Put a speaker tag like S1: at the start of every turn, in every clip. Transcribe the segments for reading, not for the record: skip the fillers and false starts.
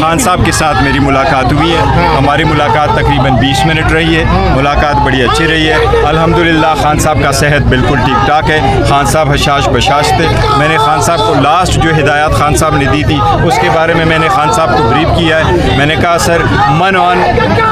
S1: खान साहब के साथ मेरी मुलाकात हुई है। हमारी मुलाकात तकरीबन 20 मिनट रही है। मुलाकात बड़ी अच्छी रही है। अल्हम्दुलिल्लाह खान साहब का सेहत बिल्कुल ठीक ठाक है। खान साहब हशाश बशाश थे। मैंने खान साहब को लास्ट जो हिदायत खान साहब ने दी थी उसके बारे में मैंने खान साहब को ब्रीफ किया है। मैंने कहा सर मन ऑन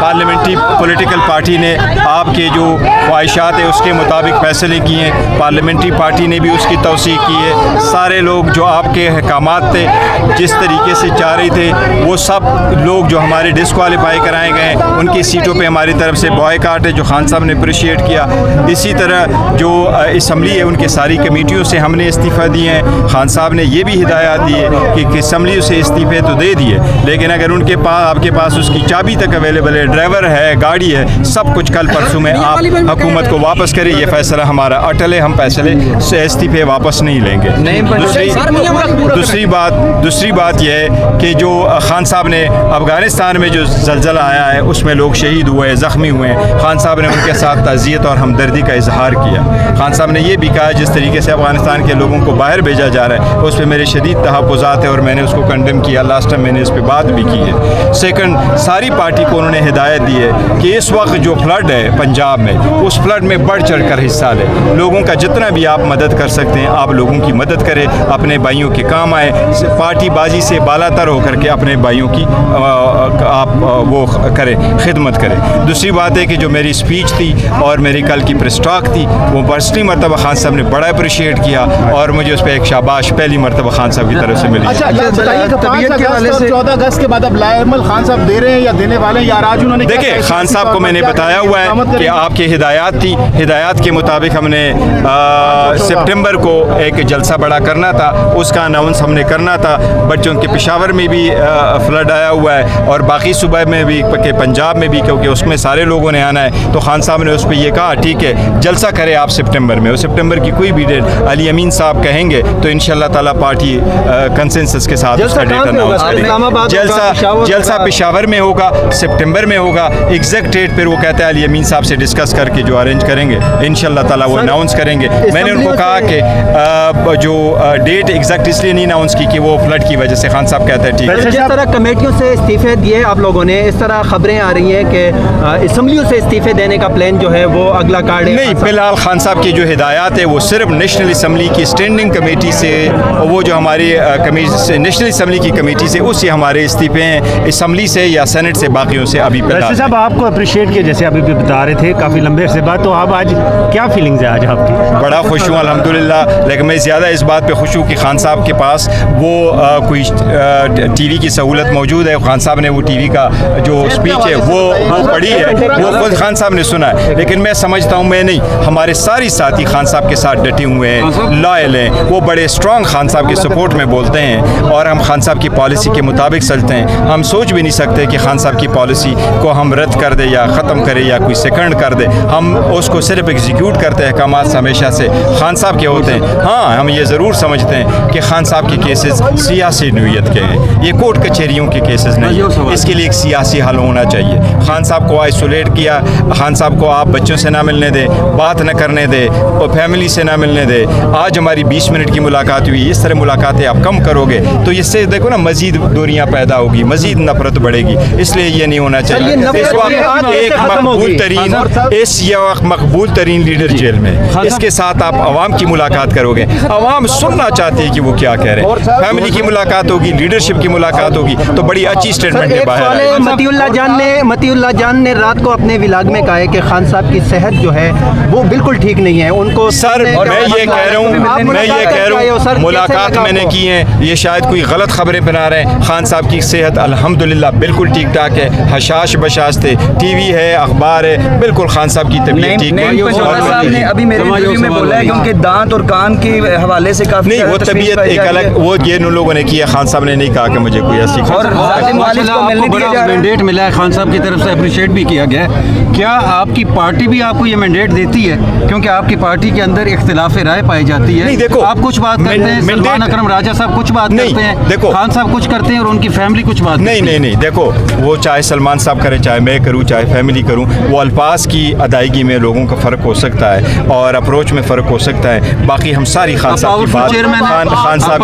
S1: पार्लियामेंट्री पॉलिटिकल पार्टी ने आपके जो ख्वाहिशात है उसके मुताबिक फ़ैसले किए हैं। पार्लियामेंट्री पार्टी ने भी उसकी तौसीक़ की है। सारे लोग जो आपके अहकामात थे जिस तरीके से चाह रहे थे वो सब लोग जो हमारे डिस्क्वालीफाई कराए गए उनकी सीटों पे हमारी तरफ से बॉयकॉट है जो खान साहब ने अप्रिशिएट किया। इसी तरह जो असम्बली है उनके सारी कमेटियों से हमने इस्तीफ़ा दिए हैं। खान साहब ने ये भी हिदायत दी है कि असम्बली से इस्तीफ़े तो दे दिए लेकिन अगर उनके पास आपके पास उसकी चाबी तक अवेलेबल है, ड्राइवर है, गाड़ी है, सब कुछ कल परसों में आप हुकूमत को वापस करें। ये फ़ैसला हमारा अटल है। हम फैसले से इस्तीफ़े वापस नहीं लेंगे। दूसरी बात यह है कि जो खान साहब ने अफ़गानिस्तान में जो ज़लज़ला आया है उसमें लोग शहीद हुए हैं, ज़ख्मी हुए हैं। खान साहब ने उनके साथ ताज़ियत और हमदर्दी का इजहार किया। खान साहब ने यह भी कहा जिस तरीके से अफ़गानिस्तान के लोगों को बाहर भेजा जा रहा है उस पर मेरे शदीद तहफ़्फ़ुज़ात है और मैंने उसको कंडेम किया। लास्ट टाइम मैंने इस पर बात भी की है। सेकंड, सारी पार्टी को उन्होंने हिदायत दी है कि इस वक्त जो फ्लड है पंजाब में उस फ्लड में बढ़ चढ़ कर हिस्सा लें। लोगों का जितना भी आप मदद कर सकते हैं आप लोगों की मदद करें, अपने भाइयों के काम आए। पार्टी बाजी से बालातर होकर के अपने भाइयों की आप वो करें, खिदमत करें। दूसरी बात है कि जो मेरी स्पीच थी और मेरी कल की प्रेस टॉक थी वो पर्सनली मरतबा खान साहब ने बड़ा अप्रिशिएट किया और मुझे उस पर एक शाबाश पहली मरतबा खान साहब की तरफ से मिली।
S2: अच्छा, 14 अगस्त के बाद अब लाएमल खान साहब दे रहे हैं या देने वाले हैं या आज उन्होंने
S1: देखिए खान साहब को मैंने बताया हुआ है कि आपकी हिदायत थी, हिदायत के मुताबिक हमने सितंबर को एक जलसा बड़ा करना था, उसका अनाउंस हमने करना था। बच्चों के पेशावर में भी फ्लड आया हुआ है और बाकी सूबे में भी के पंजाब में भी क्योंकि उसमें सारे लोगों ने आना है। तो खान साहब ने उस पर यह कहा ठीक है जलसा करें आप सितंबर में। और सितंबर की कोई भी डेट अली अमीन साहब कहेंगे तो इंशाल्लाह ताला पार्टी कंसेंसस के साथ उसका डेट अनाउंस करेगी। जलसा पेशावर में होगा, सितंबर में होगा। एग्जैक्ट डेट फिर वो कहते हैं अली अमीन साहब से डिस्कस करके जो अरेंज करेंगे इंशाल्लाह ताला वो अनाउंस करेंगे। मैंने उनको कहा कि जो डेट एग्जैक्ट इसलिए नहीं अनाउंस की कि वो फ्लड की वजह से खान साहब कहते हैं ठीक है।
S3: जिस तरह कमेटियों से इस्तीफे दिए आप लोगों ने, इस तरह खबरें आ रही हैं कि असम्बलियों से इस्तीफे देने का प्लान जो है वो अगला कार्ड है।
S1: नहीं, फिलहाल खान साहब की जो हिदायत है वो सिर्फ नेशनल असम्बली की स्टैंडिंग कमेटी से, वो जो हमारी नेशनल असम्बली की कमेटी से उससे हमारे इस्तीफे हैं, असम्बली से या सेनेट से बाकियों से अभी
S4: वैसे साहब आपको अप्रिशिएट किया जैसे अभी भी बता रहे थे काफ़ी लंबे अरसे बाद, तो आप आज क्या फीलिंग्स है आज आपकी?
S1: बड़ा खुश हूँ अल्हम्दुलिल्लाह, लेकिन मैं ज़्यादा इस बात पे खुश हूँ कि खान साहब के पास वो कोई टीवी की सहूलत मौजूद है। खान साहब ने वो टीवी का जो स्पीच है वो पढ़ी है, वो खुद खान साहब ने सुना है। लेकिन मैं समझता हूँ मैं नहीं, हमारे सारी साथी खान साहब के साथ डटे हुए हैं, लॉयल हैं, वो बड़े स्ट्रॉन्ग खान साहब के सपोर्ट में बोलते हैं और हम खान साहब की पॉलिसी के मुताबिक चलते हैं। हम सोच भी नहीं सकते कि खान साहब की पॉलिसी को हम रद्द कर दें या ख़त्म करें या कोई सेकंड कर दें। हम उसको सिर्फ एग्जीक्यूट करते हैं। अहकामात हमेशा से खान साहब के होते हैं। हाँ, हम ये ज़रूर समझते हैं कि खान साहब के केसेस सियासी नौइयत के हैं, ये कोर्ट कचहरियों के केसेस नहीं है। इसके लिए एक सियासी हल होना चाहिए। खान साहब को आइसोलेट किया, खान साहब को आप बच्चों से ना मिलने दें, बात न करने दें और फैमिली से ना मिलने दें। आज हमारी 20 मिनट की मुलाकात हुई, इस तरह मुलाकातें आप कम करोगे तो इससे देखो ना मजीद दूरियां पैदा होगी, मजीद नफरत बढ़ेगी। इसलिए ये नहीं होना चाहिए। इस वक्त एक मकबूल तरीन लीडर जेल में, इसके साथ आप आवाम की मुलाकात करोगे, आवाम सुनना चाहती है कि वो क्या कह रहे हैं। फैमिली की मुलाकात होगी, लीडरशिप की मुलाकात होगी तो बड़ी अच्छी स्टेटमेंट है बाहर।
S3: मतीउल्लाह जान ने रात को अपने विलाग में कहा है कि खान साहब की सेहत जो है वो बिल्कुल ठीक नहीं है। उनको
S1: सर मैं ये कह रहा हूँ मुलाकात मैंने की है, ये शायद कोई गलत खबरें बना रहे हैं। खान साहब की सेहत अल्हम्दुलिल्लाह बिल्कुल ठीक ठाक है, हशाश बशाश थे, टीवी है, अखबार है, बिल्कुल खान साहब की तबीयत ठीक है।
S5: अभी मेरे इंटरव्यू में बोला है कि उनके दांत और कान के हवाले से काफी
S1: नहीं, वो तबीयत एक अलग, वो ये लोगों ने किया। खान साहब ने नहीं कहा कि मुझे कोई ऐसी
S6: मैंडेट मिला है, खान साहब की तरफ से अप्रिशिएट भी किया गया है। क्या आपकी पार्टी भी आपको ये मैंडेट देती है? क्योंकि आपकी पार्टी के अंदर इख्तिलाफ राय पाई जाती है।
S1: नहीं, देखो
S6: आप कुछ बात करते हैं, सलमान अकरम राजा साहब कुछ बात करते हैं, देखो खान साहब कुछ करते हैं और उनकी फैमिली कुछ बात
S1: नहीं, देखो वो चाहे सलमान साहब करें, चाहे मैं करूं, चाहे फैमिली करूं, वो अल्फाज की अदायगी में लोगों का फ़र्क हो सकता है और अप्रोच में फ़र्क हो सकता है। बाकी हम सारी खान साहब की बात, खान साहब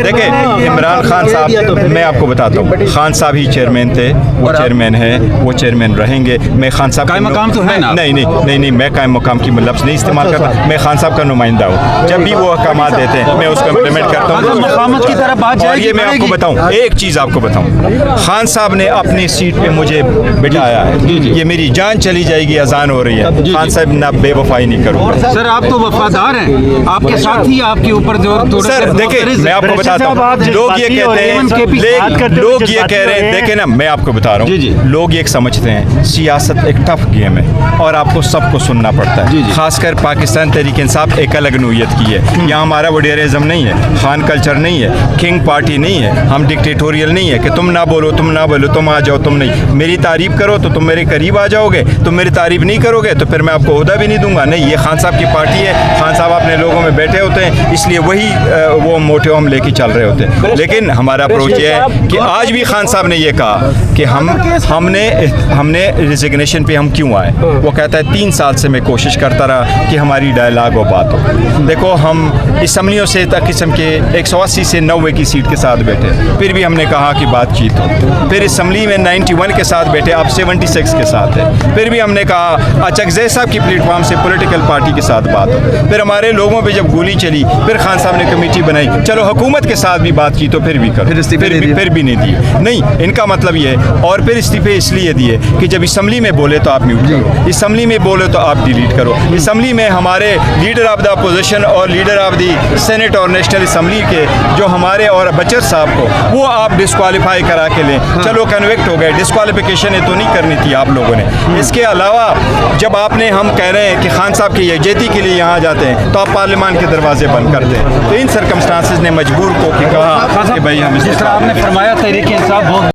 S1: देखिए इमरान खान साहब, मैं आपको बताता हूँ, खान साहब ही चेयरमैन थे, वो चेयरमैन हैं, वो चेयरमैन रहेंगे। मैं खान साहब
S6: कायम मकाम तो है ना?
S1: नहीं, मैं कायम मकाम की लफ्ज़ नहीं इस्तेमाल करता, मैं खान साहब का नुमाइंदा हूँ। जब भी वो अहकामात देते हैं मैं उसको इम्प्लीमेंट करता
S6: अगर
S1: हूँ।
S6: मकामत की तरफ बात
S1: और
S6: जाएगी,
S1: ये मैं आपको
S6: बढ़ेगी।
S1: बताऊं, एक चीज़ आपको बताऊं, खान साहब ने अपनी सीट पे मुझे बिठाया है, ये मेरी जान चली जाएगी, अजान हो रही है, खान साहब ना बेवफाई नहीं करूँगा।
S6: सर आप तो वफादार हैं, आपके साथ ही आपके ऊपर जो
S1: सर देखिए, मैं आपको बताता हूँ, लोग ये कहते हैं, लोग ये कह रहे हैं, देखे ना, मैं आपको बता रहा हूँ, लोग ये समझते हैं सियासत एक टफ गेम है और आपको सबको सुनना पड़ता है। खासकर पाकिस्तान तहरीक इंसाफ एक अलग नौइयत की है, यहाँ हमारा वडेरिज्म नहीं है, खान कल्चर नहीं है, किंग पार्टी नहीं है, हम डिक्टेटोरियल नहीं है कि तुम ना बोलो, तुम आ जाओ, तुम नहीं, मेरी तारीफ करो तो तुम मेरे करीब आ जाओगे, तुम मेरी तारीफ नहीं करोगे तो फिर मैं आपको ओहदा भी नहीं दूंगा। नहीं, ये खान साहब की पार्टी है, खान साहब अपने लोगों में बैठे होते हैं, इसलिए वही वो मोटिव हम लेके चल रहे होते हैं। लेकिन हमारा अप्रोच ये है कि आज भी खान साहब ने ये कहा कि हमने रिजिग्नेशन पे हम क्यों आए। वो कहता है 3 साल से मैं कोशिश करता रहा कि हमारी डायलॉग हो, बात हो। देखो, हम असम्बलियों से तक किस्म के 180 से 90 की सीट के साथ बैठे, फिर भी हमने कहा कि बातचीत हो। फिर असम्बली में 91 के साथ बैठे, अब 76 के साथ है, फिर भी हमने कहा अचकज़ई साहब की प्लेटफॉर्म से पॉलिटिकल पार्टी के साथ बात हो। फिर हमारे लोगों पे जब गोली चली, फिर खान साहब ने कमेटी बनाई, चलो हुकूमत के साथ भी बात की तो फिर भी करो, फिर भी नहीं दिए। नहीं, इनका मतलब ये है। और फिर इस्तीफे इसलिए दिए कि जब असम्बली में बोले तो आप म्यूट करो, असम्बली में बोले तो आप डिलीट करो। असम्बली में हमारे लीडर ऑफ द अपोजिशन और लीडर ऑफ द सेनेट और नेशनल असम्बली के जो हमारे और बचर साहब को, वो आप डिस्क्वालीफाई करा के लें, चलो कन्विक्ट हो गए, डिस्क्वालिफिकेशन तो नहीं करनी थी आप लोगों ने। इसके अलावा जब आपने, हम कह रहे हैं कि खान साहब की यकजहती के लिए यहाँ जाते हैं तो आप पार्लियामान के दरवाजे बंद करते हैं। तो इन सरकमस्टांसिस ने मजबूर को कि कहा कि भाई हम
S6: जिस तरह आपने फरमाया तहरीक इंसाफ बहुत